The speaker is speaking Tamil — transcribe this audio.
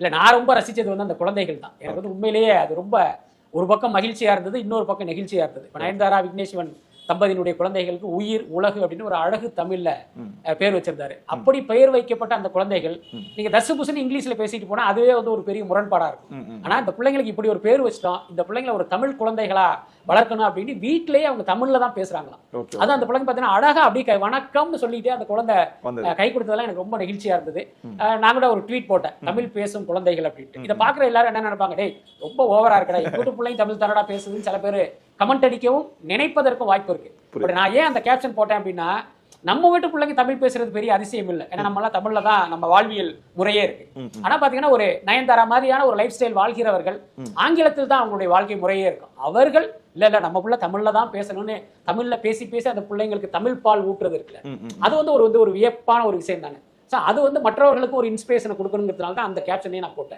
இல்ல நான் ரொம்ப ரசிச்சது வந்து அந்த குழந்தைகள் தான். எனக்கு வந்து உண்மையிலேயே அது ரொம்ப ஒரு பக்கம் மகிழ்ச்சியா இருந்தது, இன்னொரு பக்கம் நெகிழ்ச்சியா இருந்தது. இப்ப நயன்தாரா விக்னேஸ்வரன் தம்பதியினுடைய குழந்தைகளுக்கு உயிர் உலகு அப்படின்னு ஒரு அழகு தமிழ்ல பேர் வச்சிருந்தாரு. அப்படி பெயர் வைக்கப்பட்ட அந்த குழந்தைகள் நீங்க தசு புசுன்னு இங்கிலீஷ்ல பேசிட்டு போனா அதுவே வந்து ஒரு பெரிய முரண்பாடா இருக்கும். ஆனா இந்த பிள்ளைங்களுக்கு இப்படி ஒரு பேர் வச்சிட்டோம், இந்த பிள்ளைங்களை ஒரு தமிழ் குழந்தைகளா வளர்க்கணும் அப்படின்னு வீட்டிலேயே அவங்க தமிழ்ல தான் பேசுறாங்களாம். அது அந்த பிள்ளைங்க பாத்தீங்கன்னா அழகா அப்படி வணக்கம்னு சொல்லிட்டு அந்த குழந்தை கை கொடுத்ததெல்லாம் எனக்கு ரொம்ப நெகிழ்ச்சியா இருந்தது. நான் கூட ஒரு ட்வீட் போட்டேன், தமிழ் பேசும் குழந்தைகள் அப்படின்ட்டு. இதை பாக்குற எல்லாரும் என்ன நினைப்பாங்க, டேய் ரொம்ப ஓவரா இருக்கடா, எங்க பிள்ளைங்க தமிழ் தானடா பேசுதுன்னு சில பேர் கமெண்ட் அடிக்கவும் நினைப்பதற்கும் வாய்ப்பு இருக்கு. பட் நான் ஏன் அந்த கேப்ஷன் போட்டேன் அப்படின்னா, நம்ம வீட்டு பிள்ளைங்க தமிழ் பேசுறது பெரிய அதிசயம் இல்லை. ஏன்னா நம்ம எல்லாம் தமிழ்ல தான் நம்ம வாழ்வியல் முறையே இருக்கு. ஆனா பாத்தீங்கன்னா ஒரு நயன்தாரா மாதிரியான ஒரு லைஃப் ஸ்டைல் வாழ்கிறவர்கள் ஆங்கிலத்தில் தான் அவங்களுடைய வாழ்க்கை முறையே இருக்கும். அவர்கள் இல்ல நம்ம பிள்ளை தமிழ்ல தான் பேசணும்னு தமிழ்ல பேசி பேசி அந்த பிள்ளைங்களுக்கு தமிழ் பால் ஊட்டுறது இருக்குல்ல, அது வந்து ஒரு வியப்பான ஒரு விஷயம் தானே. அது வந்து மற்றவர்களுக்கு ஒரு இன்ஸ்பிரேஷனை கொடுக்கணுங்கிறதுனால தான் அந்த கேப்ஷனே நான் போட்டேன்.